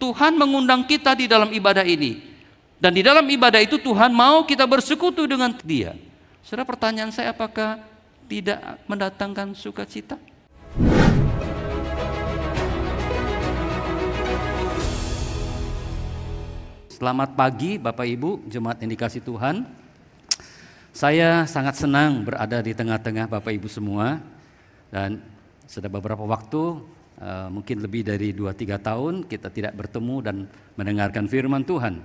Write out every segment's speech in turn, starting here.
Tuhan mengundang kita di dalam ibadah ini. Dan di dalam ibadah itu Tuhan mau kita bersekutu dengan Dia. Saudara, pertanyaan saya, apakah tidak mendatangkan sukacita? Selamat pagi Bapak Ibu, jemaat yang dikasihi Tuhan. Saya sangat senang berada di tengah-tengah Bapak Ibu semua. Dan sudah beberapa waktu, mungkin lebih dari 2-3 tahun kita tidak bertemu dan mendengarkan firman Tuhan.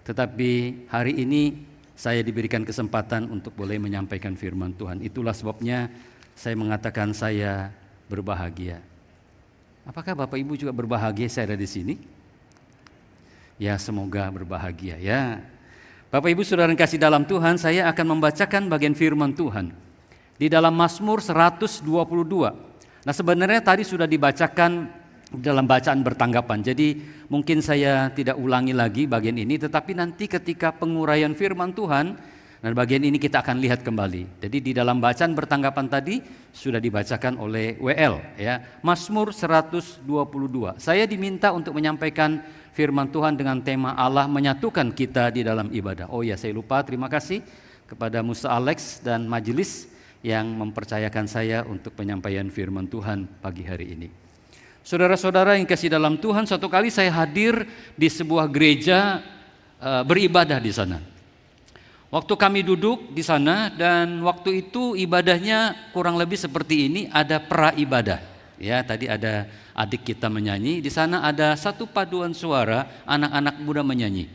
Tetapi hari ini saya diberikan kesempatan untuk boleh menyampaikan firman Tuhan. Itulah sebabnya saya mengatakan saya berbahagia. Apakah Bapak Ibu juga berbahagia saya ada di sini? Ya, semoga berbahagia ya. Bapak Ibu Saudara yang kasih dalam Tuhan, saya akan membacakan bagian firman Tuhan di dalam Mazmur 122. Nah, sebenarnya tadi sudah dibacakan dalam bacaan bertanggapan. Jadi mungkin saya tidak ulangi lagi bagian ini, tetapi nanti ketika penguraian firman Tuhan, dan bagian ini kita akan lihat kembali. Jadi di dalam bacaan bertanggapan tadi sudah dibacakan oleh WL ya. Mazmur 122. Saya diminta untuk menyampaikan firman Tuhan dengan tema Allah menyatukan kita di dalam ibadah. Oh ya, saya lupa, terima kasih kepada Musa Alex dan majelis yang mempercayakan saya untuk penyampaian firman Tuhan pagi hari ini. Saudara-saudara yang kasih dalam Tuhan, suatu kali saya hadir di sebuah gereja beribadah di sana. Waktu kami duduk di sana dan waktu itu ibadahnya kurang lebih seperti ini, ada pra ibadah. Ya, tadi ada adik kita menyanyi, di sana ada satu paduan suara anak-anak muda menyanyi.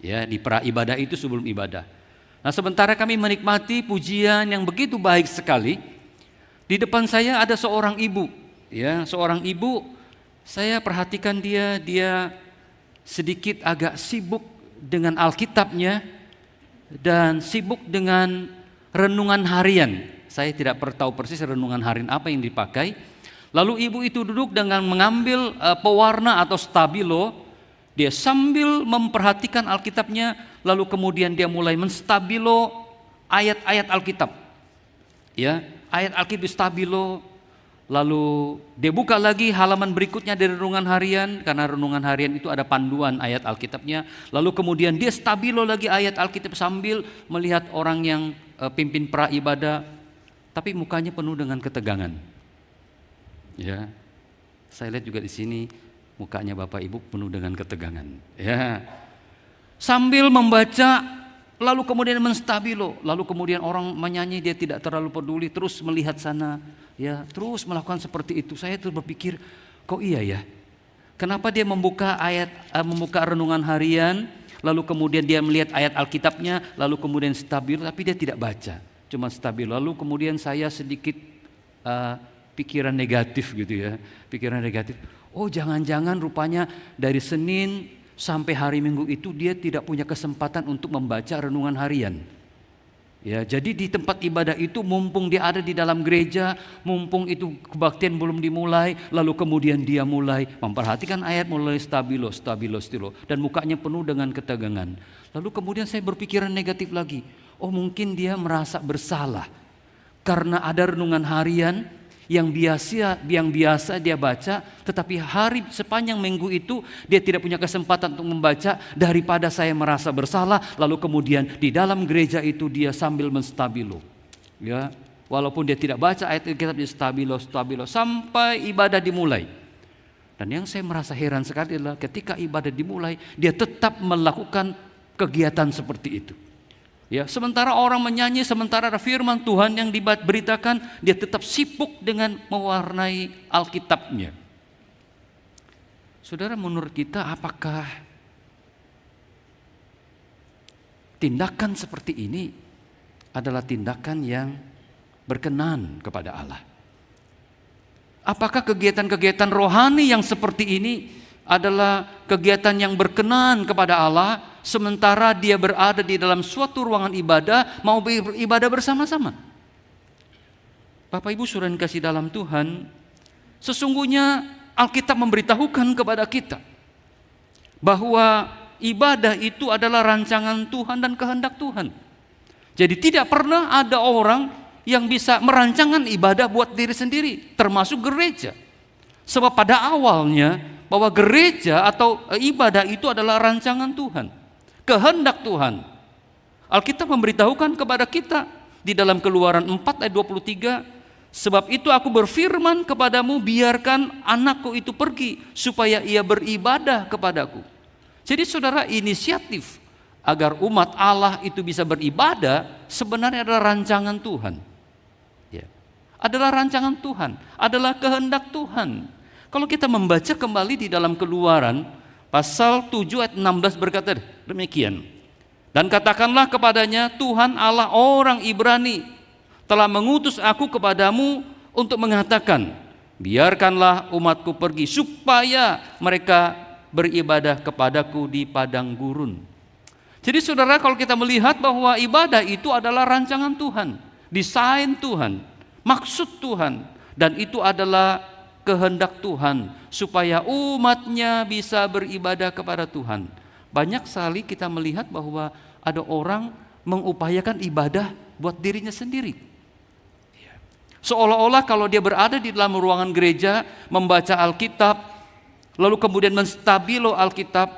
Ya, di pra ibadah itu sebelum ibadah. Nah, sementara kami menikmati pujian yang begitu baik sekali, di depan saya ada seorang ibu. Ya, seorang ibu, saya perhatikan dia sedikit agak sibuk dengan Alkitabnya dan sibuk dengan renungan harian. Saya tidak tahu persis renungan harian apa yang dipakai. Lalu ibu itu duduk dengan mengambil pewarna atau stabilo. Dia sambil memperhatikan Alkitabnya, lalu kemudian dia mulai menstabilo ayat-ayat Alkitab. Ya, ayat Alkitab di stabilo. Lalu dia buka lagi halaman berikutnya dari renungan harian, karena renungan harian itu ada panduan ayat Alkitabnya. Lalu kemudian dia stabilo lagi ayat Alkitab sambil melihat orang yang pimpin pra ibadah, tapi mukanya penuh dengan ketegangan. Ya, saya lihat juga di sini mukanya Bapak Ibu penuh dengan ketegangan. Ya, sambil membaca, lalu kemudian menstabilo, lalu kemudian orang menyanyi dia tidak terlalu peduli, terus melihat sana. Ya, terus melakukan seperti itu. Saya terus berpikir, kok iya ya? Kenapa dia membuka renungan harian, lalu kemudian dia melihat ayat Alkitabnya, lalu kemudian stabil, tapi dia tidak baca, cuma stabil. Lalu kemudian saya sedikit pikiran negatif gitu ya, pikiran negatif. Oh, jangan-jangan rupanya dari Senin sampai hari Minggu itu dia tidak punya kesempatan untuk membaca renungan harian. Ya, jadi di tempat ibadah itu mumpung dia ada di dalam gereja, mumpung itu kebaktian belum dimulai, lalu kemudian dia mulai memperhatikan ayat, mulai stabilo, dan mukanya penuh dengan ketegangan. Lalu kemudian saya berpikiran negatif lagi. Oh, mungkin dia merasa bersalah karena ada renungan harian yang biasa dia baca, tetapi hari sepanjang minggu itu dia tidak punya kesempatan untuk membaca. Daripada saya merasa bersalah, lalu kemudian di dalam gereja itu dia sambil menstabilo. Ya, walaupun dia tidak baca ayat Alkitab, dia stabilo sampai ibadah dimulai. Dan yang saya merasa heran sekali adalah ketika ibadah dimulai, dia tetap melakukan kegiatan seperti itu. Ya, sementara orang menyanyi, sementara ada firman Tuhan yang diberitakan, dia tetap sibuk dengan mewarnai Alkitabnya. Saudara, menurut kita apakah tindakan seperti ini adalah tindakan yang berkenan kepada Allah? Apakah kegiatan-kegiatan rohani yang seperti ini adalah kegiatan yang berkenan kepada Allah, sementara dia berada di dalam suatu ruangan ibadah, mau beribadah bersama-sama? Bapak Ibu Saudara yang kasih dalam Tuhan, sesungguhnya Alkitab memberitahukan kepada kita bahwa ibadah itu adalah rancangan Tuhan dan kehendak Tuhan. Jadi tidak pernah ada orang yang bisa merancangkan ibadah buat diri sendiri, termasuk gereja. Sebab pada awalnya bahwa gereja atau ibadah itu adalah rancangan Tuhan, kehendak Tuhan. Alkitab memberitahukan kepada kita di dalam Keluaran 4 ayat 23, sebab itu aku berfirman kepadamu, biarkan anakku itu pergi supaya ia beribadah kepadaku. Jadi saudara, inisiatif agar umat Allah itu bisa beribadah sebenarnya adalah rancangan Tuhan. Ya. Adalah rancangan Tuhan, adalah kehendak Tuhan. Kalau kita membaca kembali di dalam Keluaran pasal 7 ayat 16 berkata demikian. Dan katakanlah kepadanya, Tuhan Allah orang Ibrani telah mengutus aku kepadamu untuk mengatakan, biarkanlah umatku pergi supaya mereka beribadah kepadaku di padang gurun. Jadi saudara, kalau kita melihat bahwa ibadah itu adalah rancangan Tuhan, desain Tuhan, maksud Tuhan, dan itu adalah kehendak Tuhan supaya umatnya bisa beribadah kepada Tuhan. Banyak sekali kita melihat bahwa ada orang mengupayakan ibadah buat dirinya sendiri. Seolah-olah kalau dia berada di dalam ruangan gereja membaca Alkitab, lalu kemudian menstabilo Alkitab,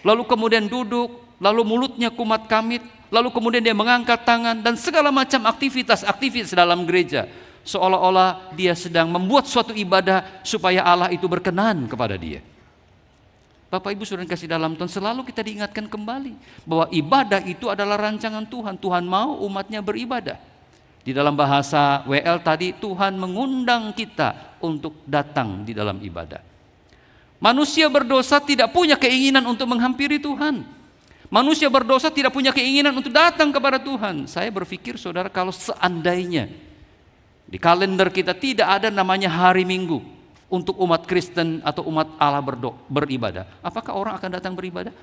lalu kemudian duduk, lalu mulutnya kumat kamit, lalu kemudian dia mengangkat tangan dan segala macam aktivitas dalam gereja. Seolah-olah dia sedang membuat suatu ibadah supaya Allah itu berkenan kepada dia. Bapak Ibu Saudara kasih dalam Tuhan, selalu kita diingatkan kembali bahwa ibadah itu adalah rancangan Tuhan. Tuhan mau umatnya beribadah. Di dalam bahasa WL tadi, Tuhan mengundang kita untuk datang di dalam ibadah. Manusia berdosa tidak punya keinginan untuk menghampiri Tuhan. Manusia berdosa tidak punya keinginan untuk datang kepada Tuhan. Saya berpikir saudara, kalau seandainya di kalender kita tidak ada namanya hari Minggu untuk umat Kristen atau umat Allah beribadah, apakah orang akan datang beribadah?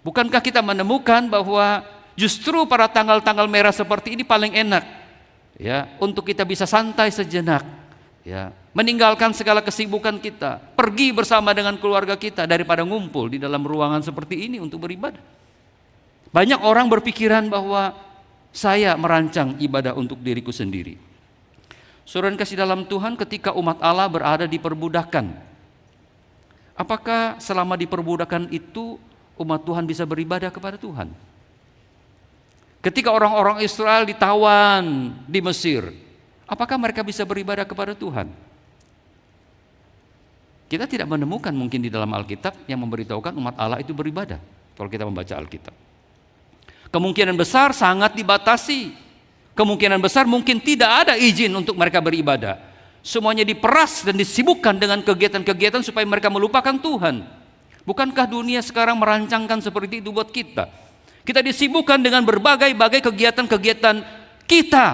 Bukankah kita menemukan bahwa justru pada tanggal-tanggal merah seperti ini paling enak ya untuk kita bisa santai sejenak, ya, meninggalkan segala kesibukan kita, pergi bersama dengan keluarga kita daripada ngumpul di dalam ruangan seperti ini untuk beribadah. Banyak orang berpikiran bahwa saya merancang ibadah untuk diriku sendiri. Saudara kasih dalam Tuhan, ketika umat Allah berada di perbudakan, apakah selama di perbudakan itu umat Tuhan bisa beribadah kepada Tuhan? Ketika orang-orang Israel ditawan di Mesir, apakah mereka bisa beribadah kepada Tuhan? Kita tidak menemukan mungkin di dalam Alkitab yang memberitahukan umat Allah itu beribadah kalau kita membaca Alkitab. Kemungkinan besar sangat dibatasi. Kemungkinan besar mungkin tidak ada izin untuk mereka beribadah. Semuanya diperas dan disibukkan dengan kegiatan-kegiatan supaya mereka melupakan Tuhan. Bukankah dunia sekarang merancangkan seperti itu buat kita? Kita disibukkan dengan berbagai-bagai kegiatan-kegiatan kita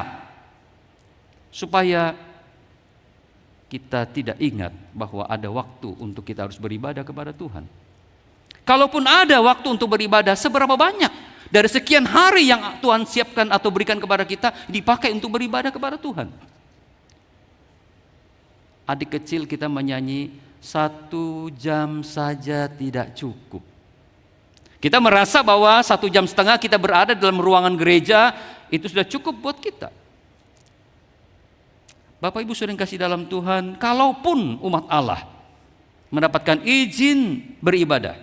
supaya kita tidak ingat bahwa ada waktu untuk kita harus beribadah kepada Tuhan. Kalaupun ada waktu untuk beribadah, seberapa banyak dari sekian hari yang Tuhan siapkan atau berikan kepada kita dipakai untuk beribadah kepada Tuhan? Adik kecil kita menyanyi 1 jam saja tidak cukup. Kita merasa bahwa 1,5 jam kita berada dalam ruangan gereja itu sudah cukup buat kita. Bapak Ibu Saudara yang kasih dalam Tuhan, kalaupun umat Allah mendapatkan izin beribadah,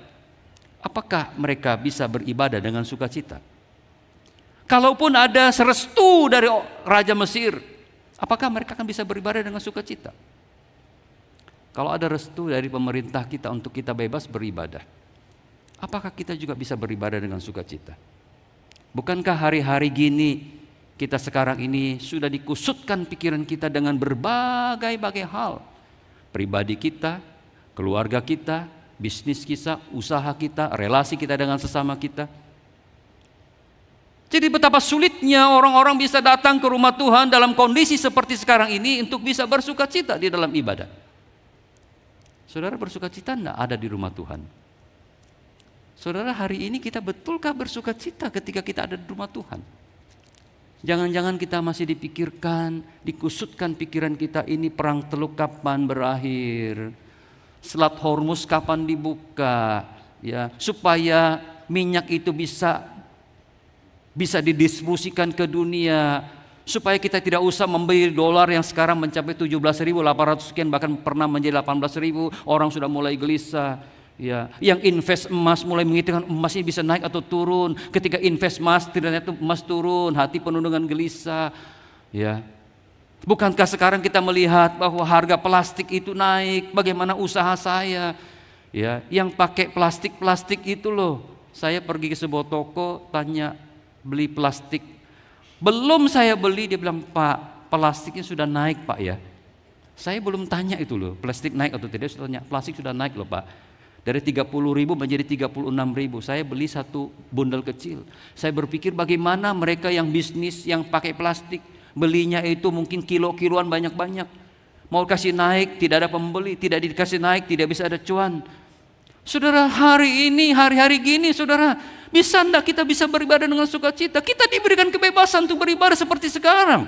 apakah mereka bisa beribadah dengan sukacita? Kalaupun ada restu dari Raja Mesir, apakah mereka akan bisa beribadah dengan sukacita? Kalau ada restu dari pemerintah kita untuk kita bebas beribadah, apakah kita juga bisa beribadah dengan sukacita? Bukankah hari-hari gini kita sekarang ini sudah dikusutkan pikiran kita dengan berbagai-bagai hal? Pribadi kita, keluarga kita, bisnis kita, usaha kita, relasi kita dengan sesama kita. Jadi betapa sulitnya orang-orang bisa datang ke rumah Tuhan dalam kondisi seperti sekarang ini untuk bisa bersukacita di dalam ibadah. Saudara, bersukacita enggak ada di rumah Tuhan? Saudara, hari ini kita betulkah bersukacita ketika kita ada di rumah Tuhan? Jangan-jangan kita masih dipikirkan, dikusutkan pikiran kita, ini perang Teluk kapan berakhir? Selat Hormuz kapan dibuka, ya, supaya minyak itu bisa didistribusikan ke dunia, supaya kita tidak usah membeli dolar yang sekarang mencapai 17.800 sekian, bahkan pernah menjadi 18.000. Orang sudah mulai gelisah. Ya, yang invest emas mulai menghitung emas ini bisa naik atau turun. Ketika invest emas ternyata emas turun, hati penuh dengan gelisah. Ya, bukankah sekarang kita melihat bahwa harga plastik itu naik? Bagaimana usaha saya? Ya, yang pakai plastik itu loh. Saya pergi ke sebuah toko, tanya beli plastik. Belum saya beli, dia bilang, Pak, plastiknya sudah naik Pak ya. Saya belum tanya itu loh, plastik naik atau tidak. Saya tanya, plastik sudah naik loh Pak. Dari 30.000 menjadi 36.000. Saya beli satu bundel kecil. Saya berpikir bagaimana mereka yang bisnis yang pakai plastik, belinya itu mungkin kilo-kiloan banyak-banyak. Mau kasih naik, tidak ada pembeli. Tidak dikasih naik, tidak bisa ada cuan. Saudara, hari ini, hari-hari gini, saudara, bisa enggak kita bisa beribadah dengan sukacita? Kita diberikan kebebasan untuk beribadah seperti sekarang.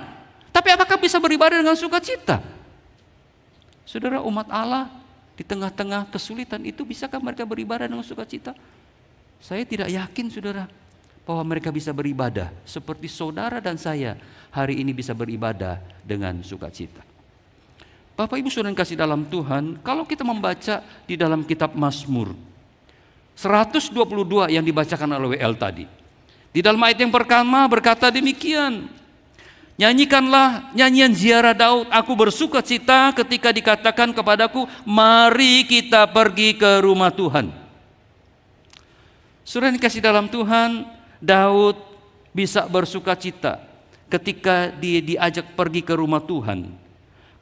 Tapi apakah bisa beribadah dengan sukacita? Saudara, umat Allah di tengah-tengah kesulitan itu, bisakah mereka beribadah dengan sukacita? Saya tidak yakin, saudara, bahwa mereka bisa beribadah seperti saudara dan saya hari ini bisa beribadah dengan sukacita. Bapak Ibu saudara yang kasih dalam Tuhan, kalau kita membaca di dalam kitab Mazmur 122 yang dibacakan oleh WL tadi, di dalam ayat yang pertama berkata demikian, nyanyikanlah nyanyian ziarah Daud, aku bersuka cita ketika dikatakan kepadaku, mari kita pergi ke rumah Tuhan. Saudara yang dikasih dalam Tuhan, Daud bisa bersuka cita ketika dia diajak pergi ke rumah Tuhan.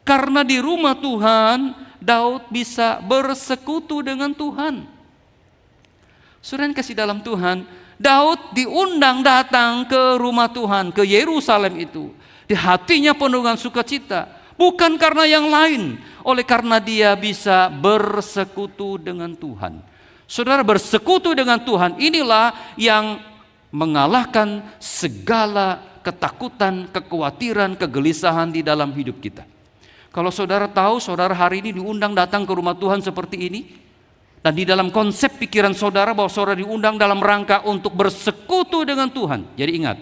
Karena di rumah Tuhan, Daud bisa bersekutu dengan Tuhan. Saudara yang kasih dalam Tuhan, Daud diundang datang ke rumah Tuhan, ke Yerusalem itu. Di hatinya penuh dengan sukacita, bukan karena yang lain, oleh karena dia bisa bersekutu dengan Tuhan. Saudara, bersekutu dengan Tuhan inilah yang mengalahkan segala ketakutan, kekhawatiran, kegelisahan di dalam hidup kita. Kalau saudara tahu, saudara hari ini diundang datang ke rumah Tuhan seperti ini, dan di dalam konsep pikiran saudara bahwa saudara diundang dalam rangka untuk bersekutu dengan Tuhan. Jadi ingat,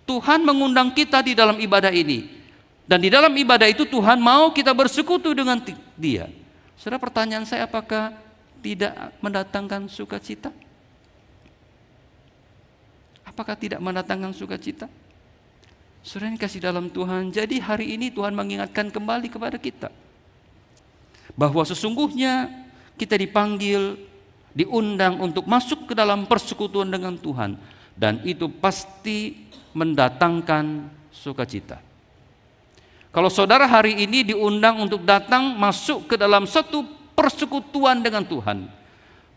Tuhan mengundang kita di dalam ibadah ini. Dan di dalam ibadah itu Tuhan mau kita bersekutu dengan Dia. Saudara, pertanyaan saya, apakah tidak mendatangkan sukacita? Apakah tidak mendatangkan sukacita? Saudara yang kasih dalam Tuhan, jadi hari ini Tuhan mengingatkan kembali kepada kita bahwa sesungguhnya kita dipanggil, diundang untuk masuk ke dalam persekutuan dengan Tuhan, dan itu pasti mendatangkan sukacita. Kalau saudara hari ini diundang untuk datang masuk ke dalam satu persekutuan dengan Tuhan,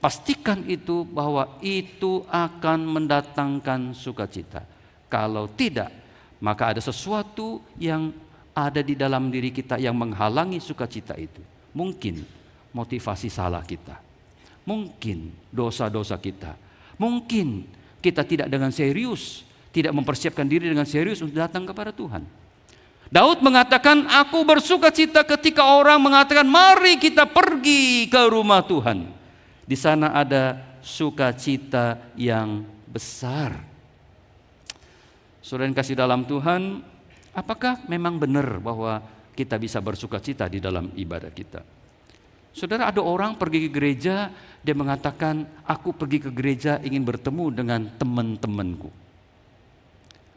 pastikan itu bahwa itu akan mendatangkan sukacita. Kalau tidak, maka ada sesuatu yang ada di dalam diri kita yang menghalangi sukacita itu. Mungkin motivasi salah kita, mungkin dosa-dosa kita, mungkin kita tidak dengan serius, tidak mempersiapkan diri dengan serius untuk datang kepada Tuhan. Daud mengatakan, aku bersuka cita ketika orang mengatakan, mari kita pergi ke rumah Tuhan. Di sana ada sukacita yang besar. Saudara yang kasih dalam Tuhan, apakah memang benar bahwa kita bisa bersuka cita di dalam ibadah kita? Saudara, ada orang pergi ke gereja, dia mengatakan, aku pergi ke gereja ingin bertemu dengan teman-temanku.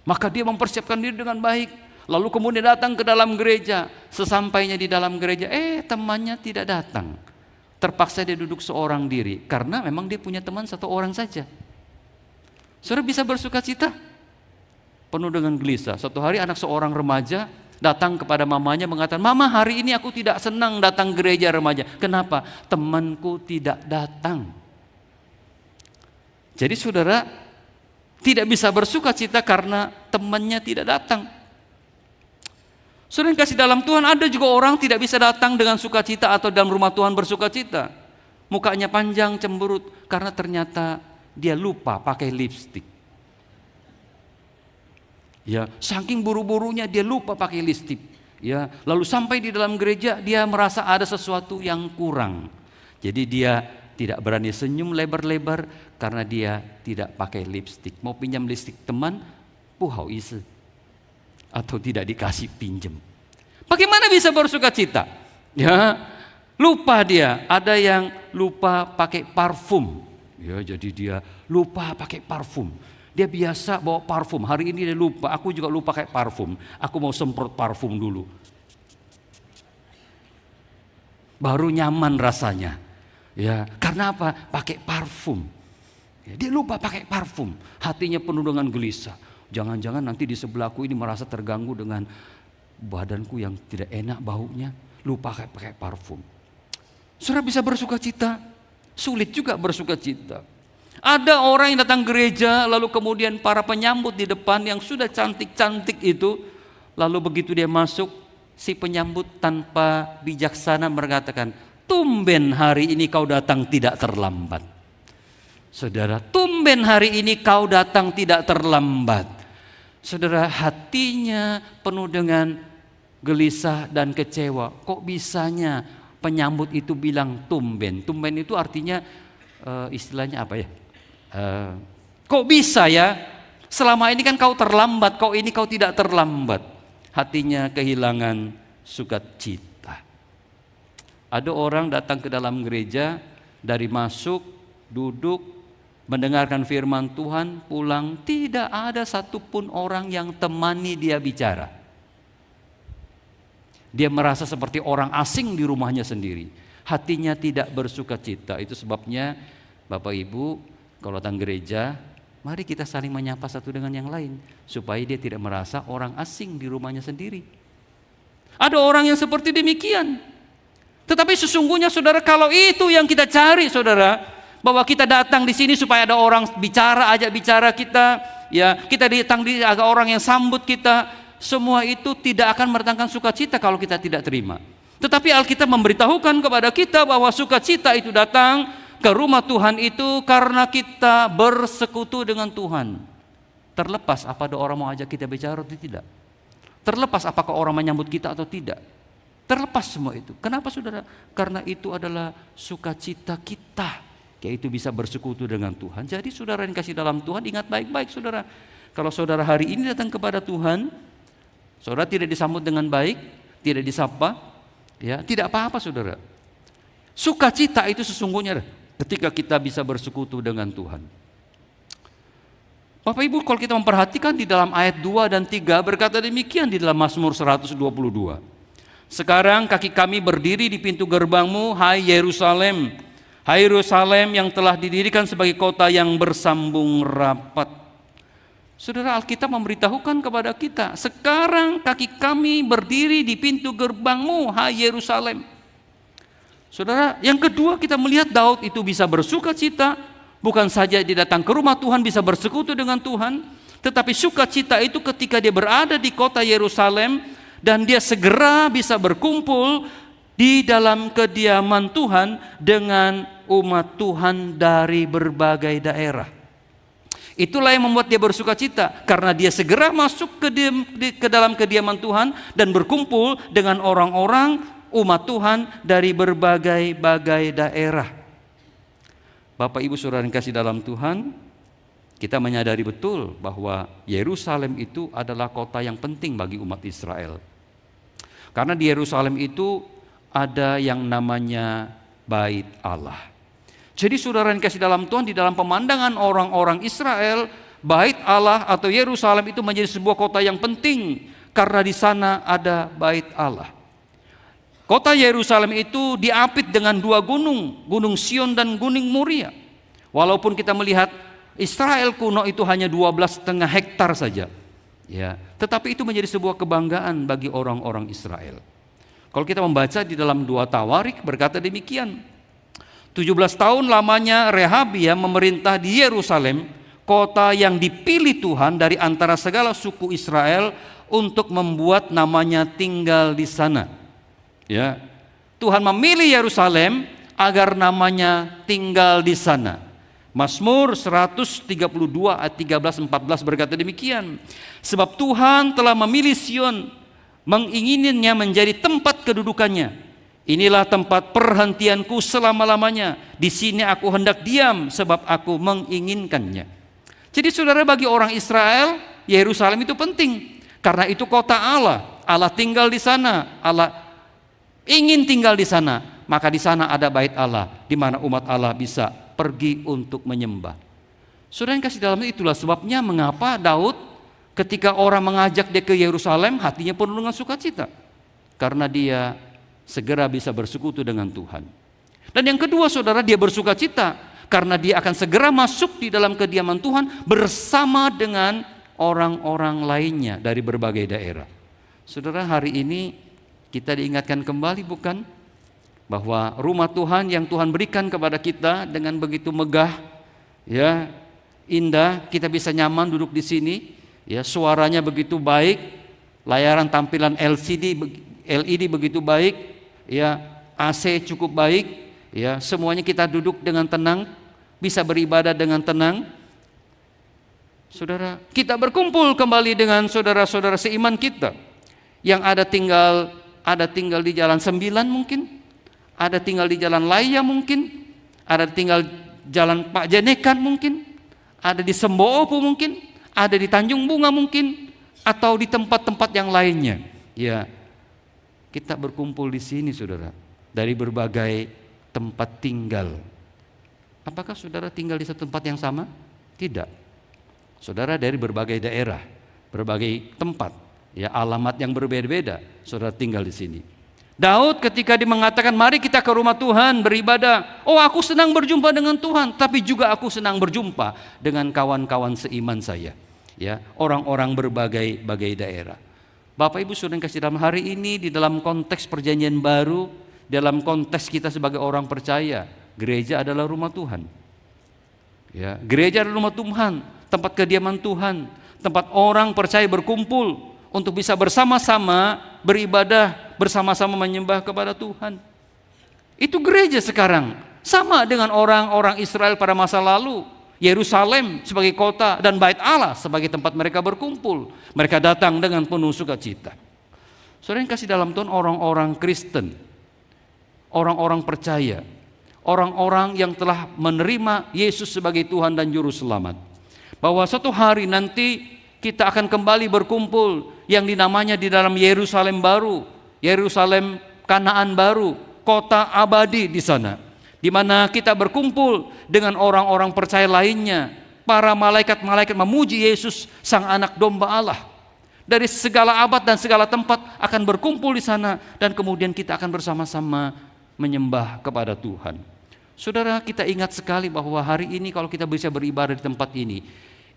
Maka dia mempersiapkan diri dengan baik, lalu kemudian datang ke dalam gereja. Sesampainya di dalam gereja, temannya tidak datang. Terpaksa dia duduk seorang diri, karena memang dia punya teman satu orang saja. Saudara bisa bersuka cita? Penuh dengan gelisah. Suatu hari anak seorang remaja datang kepada mamanya mengatakan, mama, hari ini aku tidak senang datang gereja remaja. Kenapa? Temanku tidak datang. Jadi saudara tidak bisa bersuka cita karena temannya tidak datang. Saudara yang kasih dalam Tuhan, ada juga orang tidak bisa datang dengan sukacita atau dalam rumah Tuhan bersuka cita. Mukanya panjang cemberut karena ternyata dia lupa pakai lipstik. Ya, saking buru-burunya dia lupa pakai lipstik. Ya, lalu sampai di dalam gereja dia merasa ada sesuatu yang kurang. Jadi dia tidak berani senyum lebar-lebar karena dia tidak pakai lipstik. Mau pinjam lipstik teman, puhau isi. atau tidak dikasih pinjem. Bagaimana bisa bersuka cita? Ya, lupa dia. Ada yang lupa pakai parfum. Ya, jadi dia lupa pakai parfum. Dia biasa bawa parfum. Hari ini dia lupa. Aku juga lupa pakai parfum. Aku mau semprot parfum dulu. Baru nyaman rasanya. Ya, karena apa? Pakai parfum. Ya, dia lupa pakai parfum. Hatinya penuh dengan gelisah. Jangan-jangan nanti di sebelahku ini merasa terganggu dengan badanku yang tidak enak baunya. Lupa pakai parfum. Saudara bisa bersuka cita? Sulit juga bersuka cita. Ada orang yang datang gereja, lalu kemudian para penyambut di depan yang sudah cantik-cantik itu, lalu begitu dia masuk, si penyambut tanpa bijaksana mengatakan, tumben hari ini kau datang tidak terlambat. Saudara, tumben hari ini kau datang tidak terlambat. Saudara, hatinya penuh dengan gelisah dan kecewa. Kok bisanya penyambut itu bilang tumben? Tumben itu artinya istilahnya apa ya? Kok bisa ya? Selama ini kan kau terlambat, kau ini kau tidak terlambat. Hatinya kehilangan sukacita. Ada orang datang ke dalam gereja, dari masuk, duduk, mendengarkan firman Tuhan, pulang, tidak ada satupun orang yang temani dia bicara. Dia merasa seperti orang asing di rumahnya sendiri. Hatinya tidak bersuka cita. Itu sebabnya Bapak Ibu, kalau datang gereja, mari kita saling menyapa satu dengan yang lain, supaya dia tidak merasa orang asing di rumahnya sendiri. Ada orang yang seperti demikian. Tetapi sesungguhnya saudara, kalau itu yang kita cari saudara, bahwa kita datang di sini supaya ada orang bicara, ajak bicara kita, ya, kita datang di ada orang yang sambut kita, semua itu tidak akan mendatangkan sukacita kalau kita tidak terima. Tetapi Alkitab memberitahukan kepada kita bahwa sukacita itu datang ke rumah Tuhan itu karena kita bersekutu dengan Tuhan. Terlepas apa ada orang mau ajak kita bicara atau tidak. Terlepas apakah orang menyambut kita atau tidak. Terlepas semua itu. Kenapa saudara? Karena itu adalah sukacita kita, yaitu bisa bersekutu dengan Tuhan. Jadi saudara yang kasih dalam Tuhan, ingat baik-baik saudara. Kalau saudara hari ini datang kepada Tuhan, saudara tidak disambut dengan baik, tidak disapa, ya, tidak apa-apa saudara. Sukacita itu sesungguhnya ketika kita bisa bersekutu dengan Tuhan. Bapak Ibu, kalau kita memperhatikan di dalam ayat 2 dan 3 berkata demikian di dalam Mazmur 122. Sekarang kaki kami berdiri di pintu gerbangmu, hai Yerusalem. Hai Yerusalem yang telah didirikan sebagai kota yang bersambung rapat. Saudara, Alkitab memberitahukan kepada kita, sekarang kaki kami berdiri di pintu gerbangmu, hai Yerusalem. Saudara, yang kedua kita melihat Daud itu bisa bersuka cita, bukan saja dia datang ke rumah Tuhan bisa bersekutu dengan Tuhan, tetapi sukacita itu ketika dia berada di kota Yerusalem dan dia segera bisa berkumpul di dalam kediaman Tuhan dengan umat Tuhan dari berbagai daerah. Itulah yang membuat dia bersuka cita, karena dia segera masuk ke dalam kediaman Tuhan dan berkumpul dengan orang-orang umat Tuhan dari berbagai daerah. Bapak Ibu saudara yang kasih dalam Tuhan, kita menyadari betul bahwa Yerusalem itu adalah kota yang penting bagi umat Israel. Karena di Yerusalem itu ada yang namanya Bait Allah. Jadi saudara yang kasih dalam Tuhan, di dalam pemandangan orang-orang Israel, Bait Allah atau Yerusalem itu menjadi sebuah kota yang penting karena di sana ada Bait Allah. Kota Yerusalem itu diapit dengan dua gunung, Gunung Sion dan Gunung Moria. Walaupun kita melihat Israel kuno itu hanya 12,5 hektar saja, ya, tetapi itu menjadi sebuah kebanggaan bagi orang-orang Israel. Kalau kita membaca di dalam 2 Tawarik berkata demikian, 17 tahun lamanya Rehabia memerintah di Yerusalem, kota yang dipilih Tuhan dari antara segala suku Israel untuk membuat namanya tinggal di sana. Ya, Tuhan memilih Yerusalem agar namanya tinggal di sana. Mazmur 132 ayat 13-14 berkata demikian, sebab Tuhan telah memilih Sion, mengingininya menjadi tempat kedudukannya. Inilah tempat perhentianku selama-lamanya. Di sini aku hendak diam sebab aku menginginkannya. Jadi saudara, bagi orang Israel, Yerusalem itu penting. Karena itu kota Allah, Allah tinggal di sana, Allah ingin tinggal di sana. Maka di sana ada bait Allah, di mana umat Allah bisa pergi untuk menyembah. Saudara yang kasih dalam, itulah sebabnya mengapa Daud ketika orang mengajak dia ke Yerusalem, hatinya penuh dengan sukacita. Karena dia segera bisa bersekutu dengan Tuhan. Dan yang kedua saudara, dia bersukacita karena dia akan segera masuk di dalam kediaman Tuhan bersama dengan orang-orang lainnya dari berbagai daerah. Saudara, hari ini kita diingatkan kembali bukan? Bahwa rumah Tuhan yang Tuhan berikan kepada kita dengan begitu megah, ya, indah, kita bisa nyaman duduk di sini, ya, suaranya begitu baik, layaran tampilan LED begitu baik, ya, AC cukup baik, ya, semuanya kita duduk dengan tenang, bisa beribadah dengan tenang. Saudara, kita berkumpul kembali dengan saudara-saudara seiman kita yang ada tinggal di Jalan 9 mungkin, ada tinggal di Jalan Laya mungkin, ada tinggal Jalan Pak Jenekan mungkin, ada di Semboopo mungkin, ada di Tanjung Bunga mungkin, atau di tempat-tempat yang lainnya. Ya, kita berkumpul di sini saudara, dari berbagai tempat tinggal. Apakah saudara tinggal di satu tempat yang sama? Tidak. Saudara dari berbagai daerah, berbagai tempat, ya, alamat yang berbeda-beda, saudara tinggal di sini. Daud ketika dia mengatakan mari kita ke rumah Tuhan beribadah, oh aku senang berjumpa dengan Tuhan, tapi juga aku senang berjumpa dengan kawan-kawan seiman saya, ya, orang-orang berbagai daerah. Bapak Ibu saudara yang kasih dalam, hari ini di dalam konteks perjanjian baru, dalam konteks kita sebagai orang percaya, gereja adalah rumah Tuhan. Ya, gereja adalah rumah Tuhan, tempat kediaman Tuhan, tempat orang percaya berkumpul untuk bisa bersama-sama beribadah, bersama-sama menyembah kepada Tuhan. Itu gereja sekarang, sama dengan orang-orang Israel pada masa lalu. Yerusalem sebagai kota dan bait Allah sebagai tempat mereka berkumpul. Mereka datang dengan penuh sukacita. Saudara yang kasih dalam Tuhan, orang-orang Kristen, orang-orang percaya, orang-orang yang telah menerima Yesus sebagai Tuhan dan Juru Selamat, bahwa suatu hari nanti kita akan kembali berkumpul yang dinamanya di dalam Yerusalem baru, Yerusalem Kanaan baru, kota abadi di sana, di mana kita berkumpul dengan orang-orang percaya lainnya. Para malaikat-malaikat memuji Yesus Sang Anak Domba Allah. Dari segala abad dan segala tempat akan berkumpul di sana, dan kemudian kita akan bersama-sama menyembah kepada Tuhan. Saudara, kita ingat sekali bahwa hari ini kalau kita bisa beribadah di tempat ini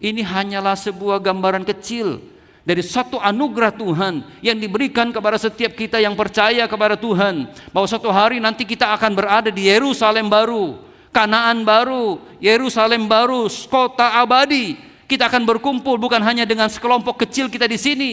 hanyalah sebuah gambaran kecil dari satu anugerah Tuhan yang diberikan kepada setiap kita yang percaya kepada Tuhan, bahwa suatu hari nanti kita akan berada di Yerusalem baru, Kanaan baru, Yerusalem baru, kota abadi. Kita akan berkumpul bukan hanya dengan sekelompok kecil kita di sini,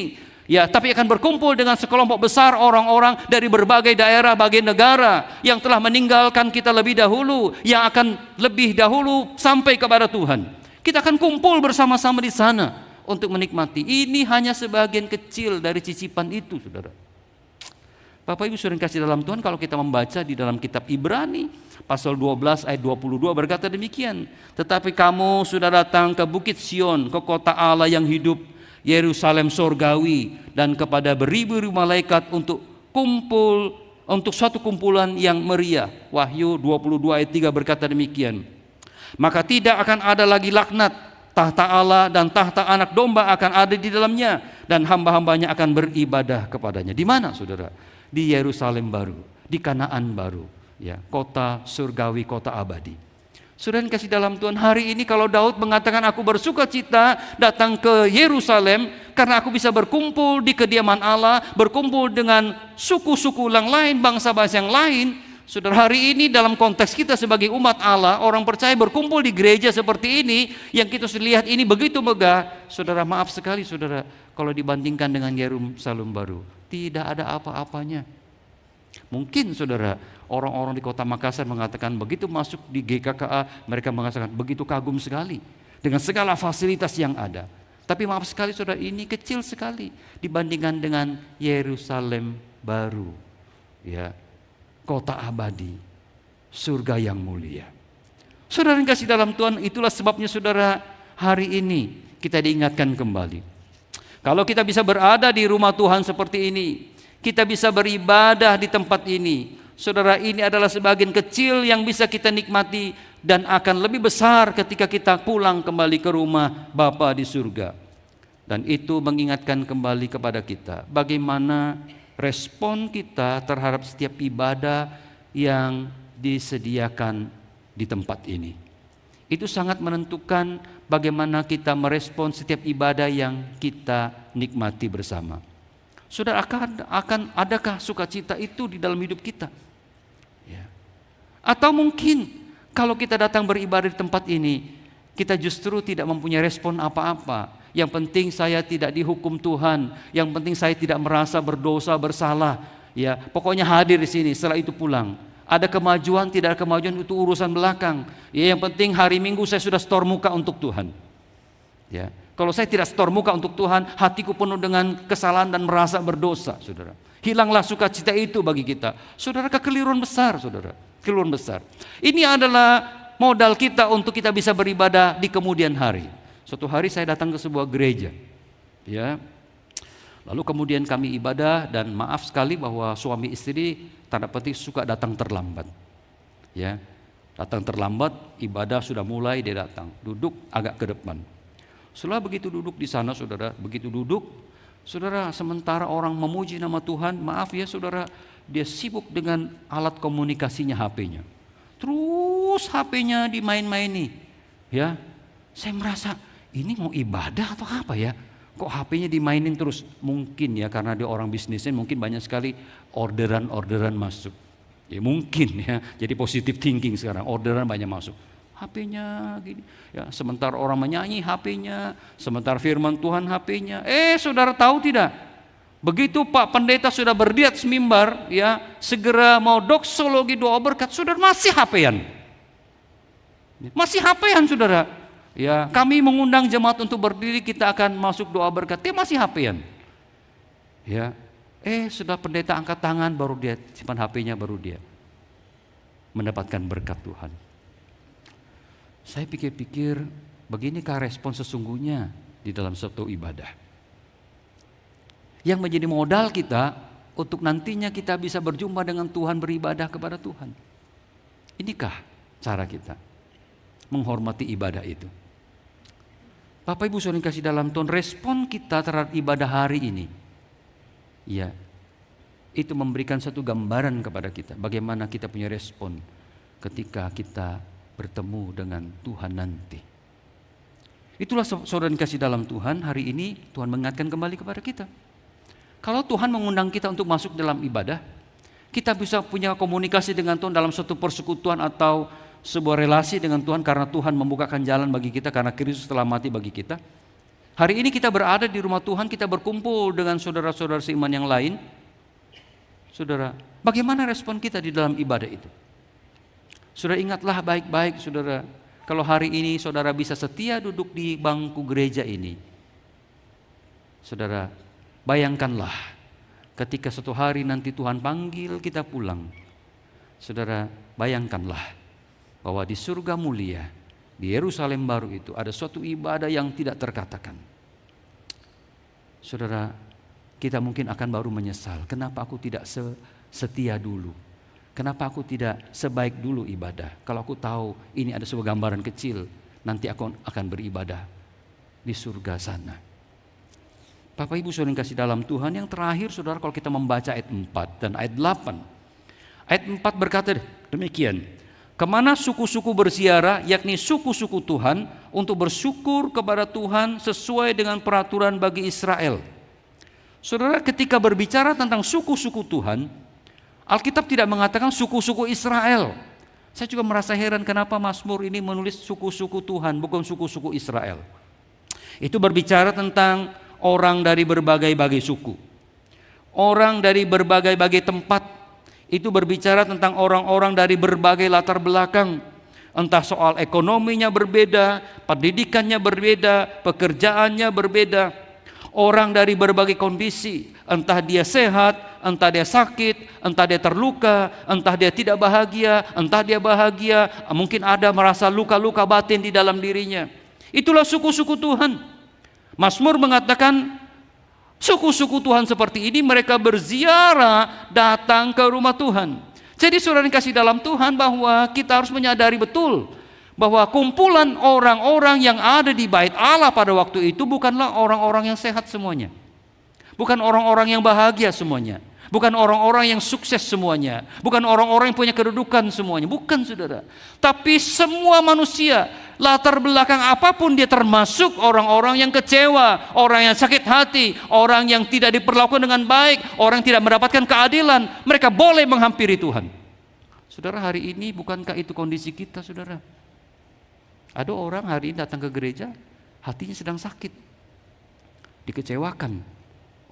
ya, tapi akan berkumpul dengan sekelompok besar orang-orang dari berbagai daerah, berbagai negara yang telah meninggalkan kita lebih dahulu, yang akan lebih dahulu sampai kepada Tuhan. Kita akan kumpul bersama-sama di sana untuk menikmati. Ini hanya sebagian kecil dari cicipan itu, saudara. Bapak Ibu saudara yang kasih dalam Tuhan, kalau kita membaca di dalam kitab Ibrani pasal 12 ayat 22 berkata demikian, tetapi kamu sudah datang ke Bukit Sion, ke kota Allah yang hidup, Yerusalem sorgawi, dan kepada beribu-ribu malaikat untuk kumpul, untuk suatu kumpulan yang meriah. Wahyu 22 ayat 3 berkata demikian, maka tidak akan ada lagi laknat, tahta Allah dan tahta Anak Domba akan ada di dalamnya, dan hamba-hambanya akan beribadah kepadanya. Di mana saudara? Di Yerusalem baru, di Kanaan baru, ya, kota surgawi, kota abadi. Saudara yang kasih dalam Tuhan, hari ini kalau Daud mengatakan aku bersuka cita datang ke Yerusalem karena aku bisa berkumpul di kediaman Allah, berkumpul dengan suku-suku yang lain, bangsa-bangsa yang lain. Saudara, hari ini dalam konteks kita sebagai umat Allah, orang percaya berkumpul di gereja seperti ini, yang kita lihat ini begitu megah. Saudara, maaf sekali saudara, kalau dibandingkan dengan Yerusalem baru, tidak ada apa-apanya. Mungkin saudara, orang-orang di kota Makassar mengatakan begitu masuk di GKKA, mereka mengatakan begitu kagum sekali dengan segala fasilitas yang ada. Tapi maaf sekali saudara, ini kecil sekali dibandingkan dengan Yerusalem baru, ya, kota abadi, surga yang mulia. Saudara yang kasih dalam Tuhan, itulah sebabnya saudara, hari ini kita diingatkan kembali Kalau kita bisa berada di rumah Tuhan seperti ini, kita bisa beribadah di tempat ini, saudara, ini adalah sebagian kecil yang bisa kita nikmati dan akan lebih besar ketika kita pulang kembali ke rumah Bapa di surga. Dan itu mengingatkan kembali kepada kita bagaimana respon kita terhadap setiap ibadah yang disediakan di tempat ini. Itu sangat menentukan bagaimana kita merespon setiap ibadah yang kita nikmati bersama. Saudara, akan adakah sukacita itu di dalam hidup kita? Ya. Atau mungkin kalau kita datang beribadah di tempat ini, kita justru tidak mempunyai respon apa-apa. Yang penting saya tidak dihukum Tuhan, yang penting saya tidak merasa berdosa, bersalah. Ya, pokoknya hadir di sini, setelah itu pulang. Ada kemajuan, tidak ada kemajuan, itu urusan belakang. Ya, yang penting hari Minggu saya sudah setor muka untuk Tuhan. Ya. Kalau saya tidak setor muka untuk Tuhan, hatiku penuh dengan kesalahan dan merasa berdosa, saudara. Hilanglah sukacita itu bagi kita. Saudara, kekeliruan besar, saudara. Kekeliruan besar. Ini adalah modal kita untuk kita bisa beribadah di kemudian hari. Suatu hari saya datang ke sebuah gereja. Ya. Lalu kemudian kami ibadah dan maaf sekali bahwa suami istri tanda petik suka datang terlambat. Ya. Datang terlambat, ibadah sudah mulai, dia datang. Duduk agak ke depan. Setelah begitu duduk di sana, saudara, begitu duduk, saudara, sementara orang memuji nama Tuhan, maaf ya saudara, dia sibuk dengan alat komunikasinya, HP-nya. Terus HP-nya dimain-maini. Ya, saya merasa ini mau ibadah atau apa ya? Kok HP-nya dimainin terus? Mungkin ya karena dia orang bisnisnya, mungkin banyak sekali orderan masuk. Ya mungkin ya, jadi positive thinking sekarang, orderan banyak masuk. HP-nya gini, ya sementara orang menyanyi HP-nya, sementara firman Tuhan HP-nya. Saudara tahu tidak? Begitu Pak Pendeta sudah berdiat semimbar, ya segera mau doksologi doa berkat, saudara masih HP-an. Masih HP-an saudara. Ya, kami mengundang jemaat untuk berdiri, kita akan masuk doa berkat, dia masih HP-an. Ya, sudah pendeta angkat tangan, baru dia simpan HP-nya, baru dia mendapatkan berkat Tuhan. Saya pikir-pikir, beginikah respon sesungguhnya di dalam suatu ibadah? Yang menjadi modal kita untuk nantinya kita bisa berjumpa dengan Tuhan, beribadah kepada Tuhan. Inikah cara kita menghormati ibadah itu? Bapak Ibu saudara kasih dalam Tuhan, respon kita terhadap ibadah hari ini, ya, itu memberikan satu gambaran kepada kita bagaimana kita punya respon ketika kita bertemu dengan Tuhan nanti. Itulah saudara kasih dalam Tuhan, hari ini Tuhan mengingatkan kembali kepada kita. Kalau Tuhan mengundang kita untuk masuk dalam ibadah, kita bisa punya komunikasi dengan Tuhan dalam suatu persekutuan atau sebuah relasi dengan Tuhan karena Tuhan membukakan jalan bagi kita karena Kristus telah mati bagi kita. Hari ini kita berada di rumah Tuhan, kita berkumpul dengan saudara-saudara seiman yang lain. Saudara, bagaimana respon kita di dalam ibadah itu? Saudara, ingatlah baik-baik saudara, kalau hari ini saudara bisa setia duduk di bangku gereja ini. Saudara, bayangkanlah ketika suatu hari nanti Tuhan panggil kita pulang. Saudara, bayangkanlah bahwa di surga mulia, di Yerusalem baru itu ada suatu ibadah yang tidak terkatakan. Saudara, kita mungkin akan baru menyesal, kenapa aku tidak setia dulu? Kenapa aku tidak sebaik dulu ibadah? Kalau aku tahu ini ada sebuah gambaran kecil, nanti aku akan beribadah di surga sana. Bapak Ibu saudara yang kasih dalam Tuhan, yang terakhir saudara, kalau kita membaca ayat 4 dan ayat 8. Ayat 4 berkata demikian, kemana suku-suku berziarah, yakni suku-suku Tuhan, untuk bersyukur kepada Tuhan sesuai dengan peraturan bagi Israel. Saudara, ketika berbicara tentang suku-suku Tuhan, Alkitab tidak mengatakan suku-suku Israel. Saya juga merasa heran kenapa Mazmur ini menulis suku-suku Tuhan, bukan suku-suku Israel. Itu berbicara tentang orang dari berbagai-bagai suku, orang dari berbagai-bagai tempat. Itu berbicara tentang orang-orang dari berbagai latar belakang, entah soal ekonominya berbeda, pendidikannya berbeda, pekerjaannya berbeda. Orang dari berbagai kondisi, entah dia sehat, entah dia sakit, entah dia terluka, entah dia tidak bahagia, entah dia bahagia, mungkin ada merasa luka-luka batin di dalam dirinya. Itulah suku-suku Tuhan. Mazmur mengatakan Suku-suku Tuhan seperti ini mereka berziarah datang ke rumah Tuhan. Jadi saudara yang kasih dalam Tuhan, bahwa kita harus menyadari betul bahwa kumpulan orang-orang yang ada di bait Allah pada waktu itu bukanlah orang-orang yang sehat semuanya. Bukan orang-orang yang bahagia semuanya. Bukan orang-orang yang sukses semuanya. Bukan orang-orang yang punya kedudukan semuanya. Bukan, saudara. Tapi semua manusia, latar belakang apapun dia, termasuk orang-orang yang kecewa, orang yang sakit hati, orang yang tidak diperlakukan dengan baik, orang yang tidak mendapatkan keadilan, mereka boleh menghampiri Tuhan. Saudara, hari ini bukankah itu kondisi kita, saudara? Ada orang hari ini datang ke gereja, hatinya sedang sakit, dikecewakan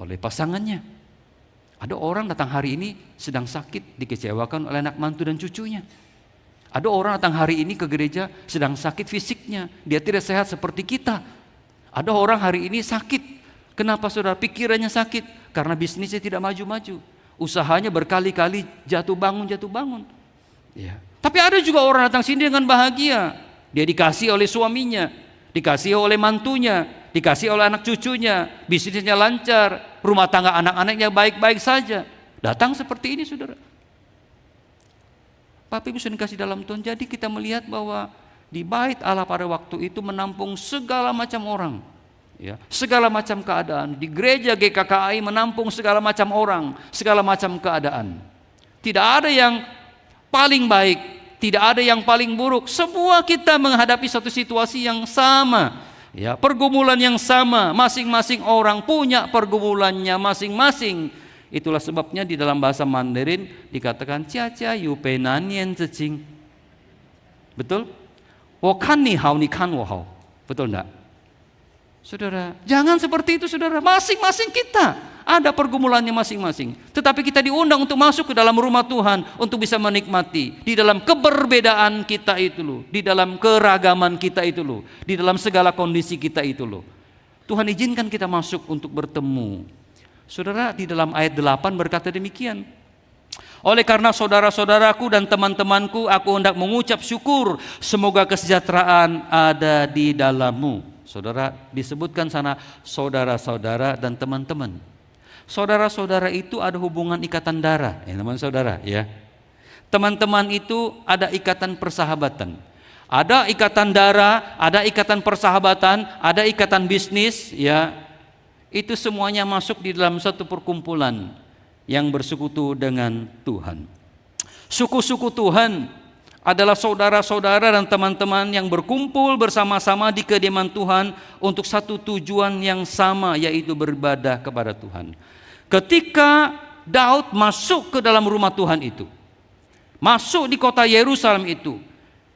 oleh pasangannya. Ada orang datang hari ini sedang sakit, dikecewakan oleh anak mantu dan cucunya. Ada orang datang hari ini ke gereja sedang sakit fisiknya, dia tidak sehat seperti kita. Ada orang hari ini sakit. Kenapa, saudara? Pikirannya sakit karena bisnisnya tidak maju-maju, usahanya berkali-kali jatuh bangun. Ya. Tapi ada juga orang datang sini dengan bahagia. Dia dikasih oleh suaminya, dikasih oleh mantunya, dikasih oleh anak cucunya, bisnisnya lancar, rumah tangga anak-anaknya baik-baik saja. Datang seperti ini, saudara. Bapak Ibu sudah dikasih dalam Tuhan. Jadi kita melihat bahwa di bait Allah pada waktu itu menampung segala macam orang, ya, segala macam keadaan. Di gereja GKKI menampung segala macam orang, segala macam keadaan. Tidak ada yang paling baik, tidak ada yang paling buruk. Semua kita menghadapi satu situasi yang sama. Ya, pergumulan yang sama, masing-masing orang punya pergumulannya masing-masing. Itulah sebabnya di dalam bahasa Mandarin dikatakan cia-cia yu bei nan nian zi jing. Betul? Wo kan ni hao, ni kan wo hao. Betul enggak? Saudara, jangan seperti itu, saudara. Masing-masing kita ada pergumulannya masing-masing. Tetapi kita diundang untuk masuk ke dalam rumah Tuhan, untuk bisa menikmati di dalam keberbedaan kita itu loh, di dalam keragaman kita itu loh, di dalam segala kondisi kita itu loh. Tuhan izinkan kita masuk untuk bertemu. Saudara, di dalam ayat 8 berkata demikian. Oleh karena saudara-saudaraku dan teman-temanku, aku hendak mengucap syukur, semoga kesejahteraan ada di dalammu. Saudara, disebutkan sana saudara-saudara dan teman-teman. Saudara-saudara itu ada hubungan ikatan darah, ya teman saudara, ya. Teman-teman itu ada ikatan persahabatan. Ada ikatan darah, ada ikatan persahabatan, ada ikatan bisnis, ya. Itu semuanya masuk di dalam satu perkumpulan yang bersekutu dengan Tuhan. Suku-suku Tuhan adalah saudara-saudara dan teman-teman yang berkumpul bersama-sama di kediaman Tuhan untuk satu tujuan yang sama, yaitu beribadah kepada Tuhan. Ketika Daud masuk ke dalam rumah Tuhan itu, masuk di kota Yerusalem itu,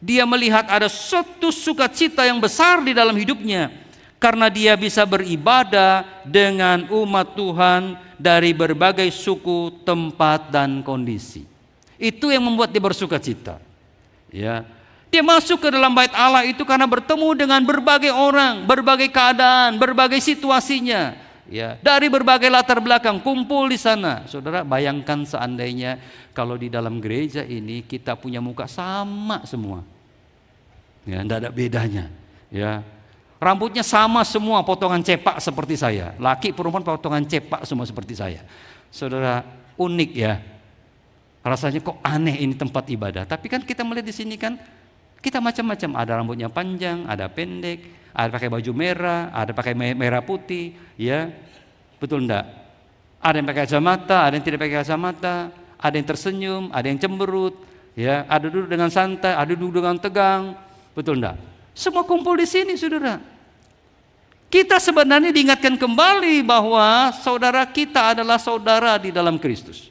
dia melihat ada suatu sukacita yang besar di dalam hidupnya, karena dia bisa beribadah dengan umat Tuhan dari berbagai suku, tempat, dan kondisi. Itu yang membuat dia bersukacita. Ya, dia masuk ke dalam bait Allah itu karena bertemu dengan berbagai orang, berbagai keadaan, berbagai situasinya. Ya, dari berbagai latar belakang kumpul di sana. Saudara, bayangkan seandainya kalau di dalam gereja ini kita punya muka sama semua. Ya, tidak ada bedanya. Ya, rambutnya sama semua, potongan cepak seperti saya. Laki perempuan potongan cepak semua seperti saya. Saudara, unik ya. Rasanya kok aneh ini tempat ibadah. Tapi kan kita melihat di sini kan kita macam-macam. Ada rambutnya panjang, ada pendek, ada pakai baju merah, ada pakai merah putih, ya. Betul enggak? Ada yang pakai kacamata, ada yang tidak pakai kacamata, ada yang tersenyum, ada yang cemberut, ya. Ada duduk dengan santai, ada duduk dengan tegang. Betul enggak? Semua kumpul di sini, saudara. Kita sebenarnya diingatkan kembali bahwa saudara kita adalah saudara di dalam Kristus.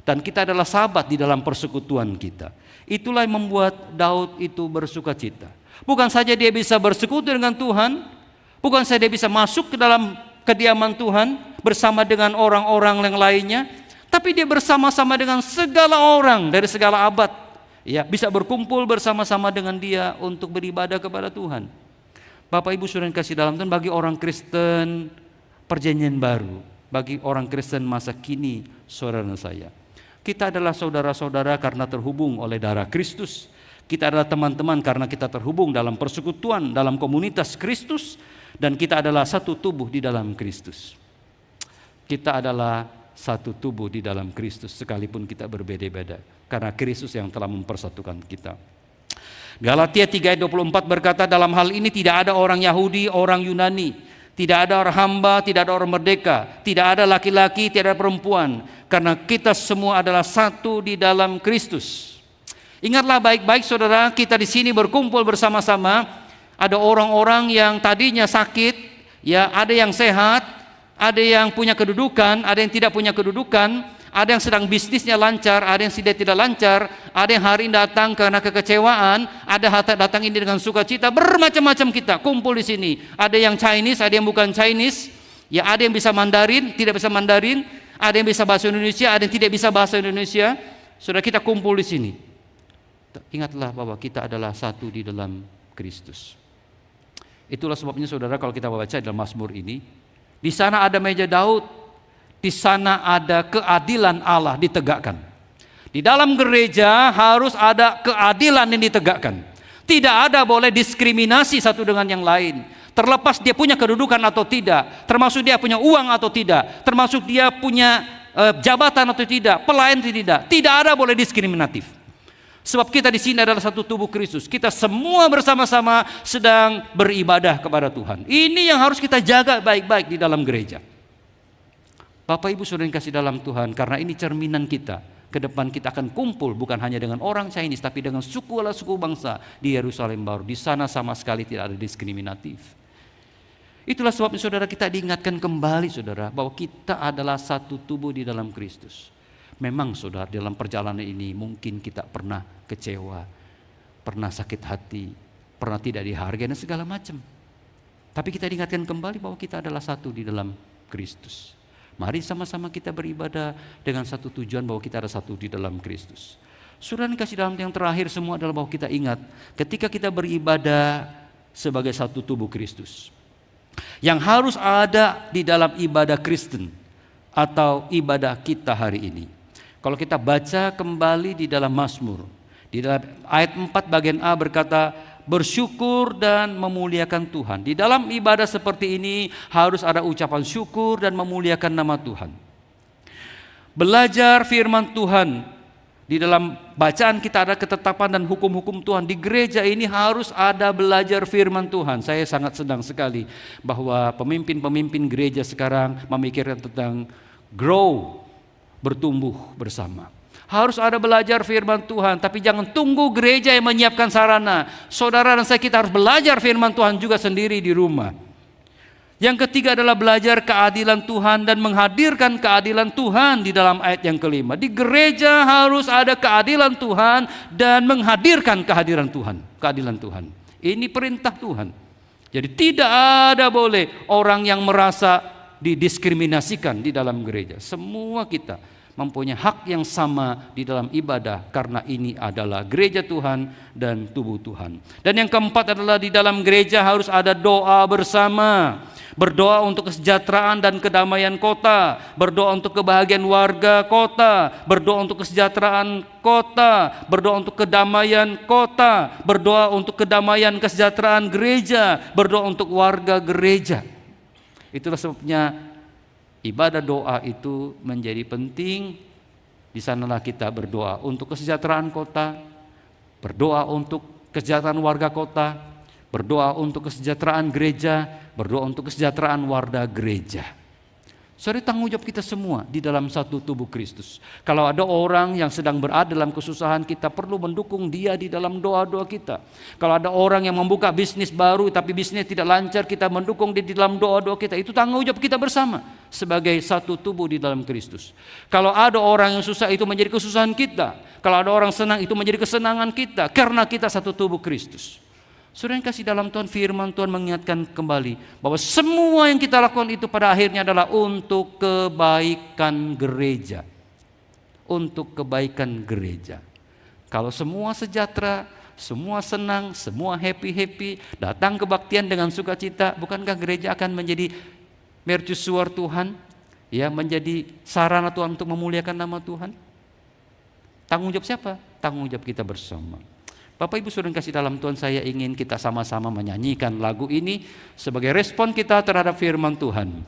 Dan kita adalah sahabat di dalam persekutuan kita. Itulah yang membuat Daud itu bersukacita. Bukan saja dia bisa bersekutu dengan Tuhan, bukan saja dia bisa masuk ke dalam kediaman Tuhan bersama dengan orang-orang yang lainnya, tapi dia bersama-sama dengan segala orang dari segala abad. Ya, bisa berkumpul bersama-sama dengan dia untuk beribadah kepada Tuhan. Bapak Ibu saudara yang kasih dalam Tuhan, bagi orang Kristen perjanjian baru, bagi orang Kristen masa kini, saudara saya, kita adalah saudara-saudara karena terhubung oleh darah Kristus. Kita adalah teman-teman karena kita terhubung dalam persekutuan, dalam komunitas Kristus, dan kita adalah satu tubuh di dalam Kristus. Kita adalah satu tubuh di dalam Kristus sekalipun kita berbeda-beda, karena Kristus yang telah mempersatukan kita. Galatia 3 ayat 24 berkata, dalam hal ini tidak ada orang Yahudi, orang Yunani, tidak ada orang hamba, tidak ada orang merdeka, tidak ada laki-laki, tidak ada perempuan, karena kita semua adalah satu di dalam Kristus. Ingatlah baik-baik saudara, kita di sini berkumpul bersama-sama. Ada orang-orang yang tadinya sakit, ya, ada yang sehat, ada yang punya kedudukan, ada yang tidak punya kedudukan. Ada yang sedang bisnisnya lancar, ada yang tidak lancar, ada yang hari ini datang karena kekecewaan, ada datang ini dengan sukacita, bermacam-macam kita kumpul di sini. Ada yang Chinese, ada yang bukan Chinese, ya, ada yang bisa Mandarin, tidak bisa Mandarin, ada yang bisa bahasa Indonesia, ada yang tidak bisa bahasa Indonesia. Saudara, kita kumpul di sini. Ingatlah bahwa kita adalah satu di dalam Kristus. Itulah sebabnya saudara, kalau kita baca dalam Mazmur ini, di sana ada meja Daud. Di sana ada keadilan Allah ditegakkan. Di dalam gereja harus ada keadilan yang ditegakkan. Tidak ada boleh diskriminasi satu dengan yang lain. Terlepas dia punya kedudukan atau tidak, termasuk dia punya uang atau tidak, termasuk dia punya jabatan atau tidak, pelayan atau tidak. Tidak ada boleh diskriminatif. Sebab kita di sini adalah satu tubuh Kristus. Kita semua bersama-sama sedang beribadah kepada Tuhan. Ini yang harus kita jaga baik-baik di dalam gereja. Bapak Ibu saudara yang kasih dalam Tuhan, karena ini cerminan kita. Ke depan kita akan kumpul bukan hanya dengan orang Chinese, tapi dengan suku bangsa di Yerusalem baru. Di sana sama sekali tidak ada diskriminatif. Itulah sebabnya saudara, kita diingatkan kembali saudara, bahwa kita adalah satu tubuh di dalam Kristus. Memang saudara, dalam perjalanan ini mungkin kita pernah kecewa, pernah sakit hati, pernah tidak dihargai dan segala macam. Tapi kita diingatkan kembali bahwa kita adalah satu di dalam Kristus. Mari sama-sama kita beribadah dengan satu tujuan, bahwa kita ada satu di dalam Kristus. Saudara yang kasih dalam, yang terakhir semua adalah bahwa kita ingat ketika kita beribadah sebagai satu tubuh Kristus, yang harus ada di dalam ibadah Kristen atau ibadah kita hari ini. Kalau kita baca kembali di dalam Mazmur, di dalam ayat 4 bagian A berkata, bersyukur dan memuliakan Tuhan. Di dalam ibadah seperti ini harus ada ucapan syukur dan memuliakan nama Tuhan. Belajar firman Tuhan. Di dalam bacaan kita ada ketetapan dan hukum-hukum Tuhan. Di gereja ini harus ada belajar firman Tuhan. Saya sangat senang sekali bahwa pemimpin-pemimpin gereja sekarang memikirkan tentang grow, bertumbuh bersama. Harus ada belajar firman Tuhan, tapi jangan tunggu gereja yang menyiapkan sarana. Saudara dan saya, kita harus belajar firman Tuhan juga sendiri di rumah. Yang ketiga adalah belajar keadilan Tuhan dan menghadirkan keadilan Tuhan di dalam ayat yang kelima. Di gereja harus ada keadilan Tuhan dan menghadirkan kehadiran Tuhan, keadilan Tuhan. Ini perintah Tuhan. Jadi tidak ada boleh orang yang merasa didiskriminasikan di dalam gereja. Semua kita mempunyai hak yang sama di dalam ibadah, karena ini adalah gereja Tuhan dan tubuh Tuhan. Dan yang keempat adalah di dalam gereja harus ada doa bersama. Berdoa untuk kesejahteraan dan kedamaian kota, berdoa untuk kebahagiaan warga kota, berdoa untuk kesejahteraan kota, berdoa untuk kedamaian kota, berdoa untuk kedamaian kesejahteraan gereja, berdoa untuk warga gereja. Itulah sebabnya ibadah doa itu menjadi penting. Di sanalah kita berdoa untuk kesejahteraan kota, berdoa untuk kesejahteraan warga kota, berdoa untuk kesejahteraan gereja, berdoa untuk kesejahteraan warga gereja. Saudara, tanggung jawab kita semua di dalam satu tubuh Kristus. Kalau ada orang yang sedang berada dalam kesusahan, kita perlu mendukung dia di dalam doa-doa kita. Kalau ada orang yang membuka bisnis baru tapi bisnisnya tidak lancar, kita mendukung dia di dalam doa-doa kita. Itu tanggung jawab kita bersama sebagai satu tubuh di dalam Kristus. Kalau ada orang yang susah, itu menjadi kesusahan kita. Kalau ada orang senang, itu menjadi kesenangan kita, karena kita satu tubuh Kristus. Saudara yang kasih dalam Tuhan, firman Tuhan mengingatkan kembali bahwa semua yang kita lakukan itu pada akhirnya adalah untuk kebaikan gereja. Untuk kebaikan gereja. Kalau semua sejahtera, semua senang, semua happy, datang kebaktian dengan sukacita, bukankah gereja akan menjadi mercusuar Tuhan, ya, menjadi sarana Tuhan untuk memuliakan nama Tuhan? Tanggung jawab siapa? Tanggung jawab kita bersama. Bapak Ibu saudara kasih dalam Tuhan, saya ingin kita sama-sama menyanyikan lagu ini sebagai respon kita terhadap firman Tuhan.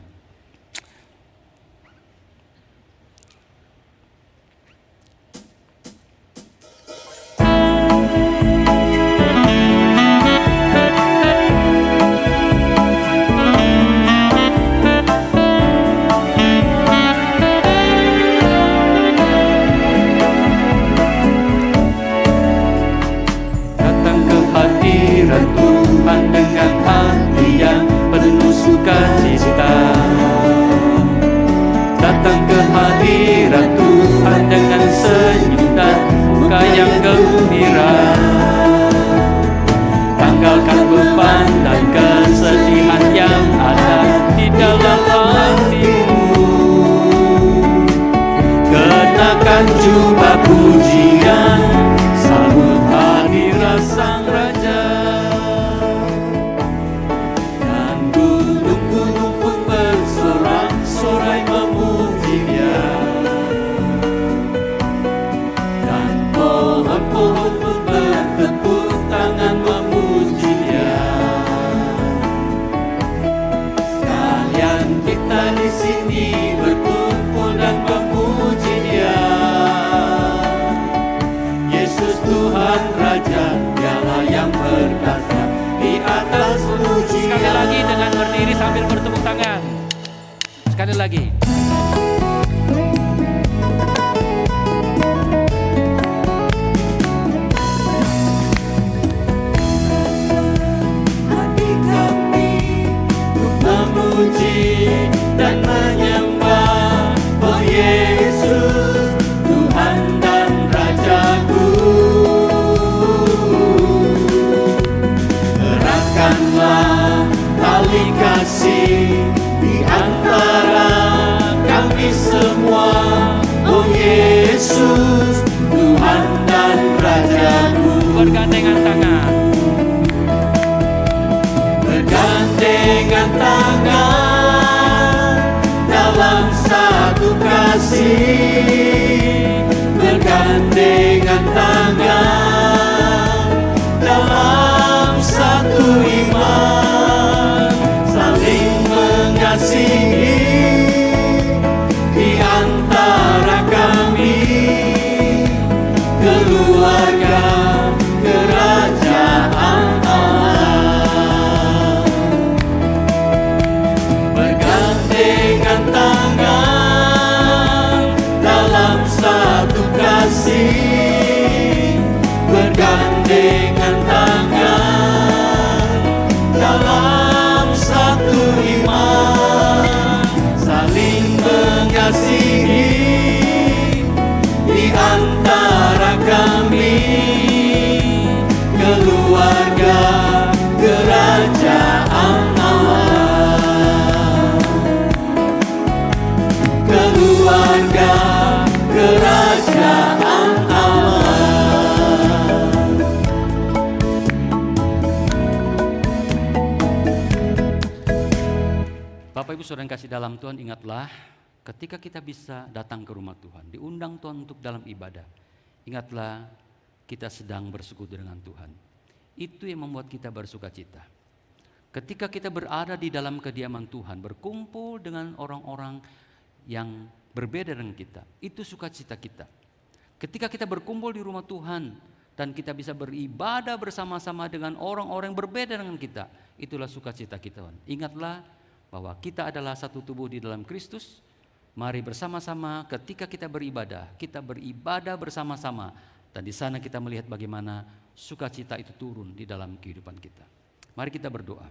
tanggalkan beban dan kesedihan yang ada di dalam hatimu. Kenakan jubah pujian, sambut hadirat Sang Raja. Dan gunung-gunung pun bersorak-sorai memuji Dia. Dan pohon-pohon pun bertepuk tangan memuji Dia. Sekalian kita di sini berkumpul dan memuji Dia. Yesus Tuhan Raja, Dialah yang berkata di atas pujian. Sekali lagi dengan berdiri sambil bertepuk tangan. Sekali lagi. Hati kami untuk memuji dan menyembah, oh Yesus, Tuhan dan Rajaku. Eratkanlah tali kasih di antara kami semua, oh Yesus, Tuhan dan Rajaku. Bergandengan tangan, bergandengan tangan dalam satu kasih, bergandengan tangan dalam satu iman, saling mengasihi di antara kami, keluarga kerajaan Allah. Bergandengan tangan dalam satu kasih, bergandengan tangan dalam satu iman, saling mengasihi di antara kami, keluarga kerajaan Allah. Keluarga kerajaan Allah. Bapak Ibu Saudara yang kasih dalam Tuhan, ingatlah ketika kita bisa datang ke rumah Tuhan, diundang Tuhan untuk dalam ibadah, ingatlah kita sedang bersekutu dengan Tuhan. Itu yang membuat kita bersuka cita. Ketika kita berada di dalam kediaman Tuhan, berkumpul dengan orang-orang yang berbeda dengan kita, itu sukacita kita. Ketika kita berkumpul di rumah Tuhan dan kita bisa beribadah bersama-sama dengan orang-orang yang berbeda dengan kita, itulah sukacita kita. Ingatlah bahwa kita adalah satu tubuh di dalam Kristus. Mari bersama-sama ketika kita beribadah bersama-sama, dan di sana kita melihat bagaimana sukacita itu turun di dalam kehidupan kita. Mari kita berdoa.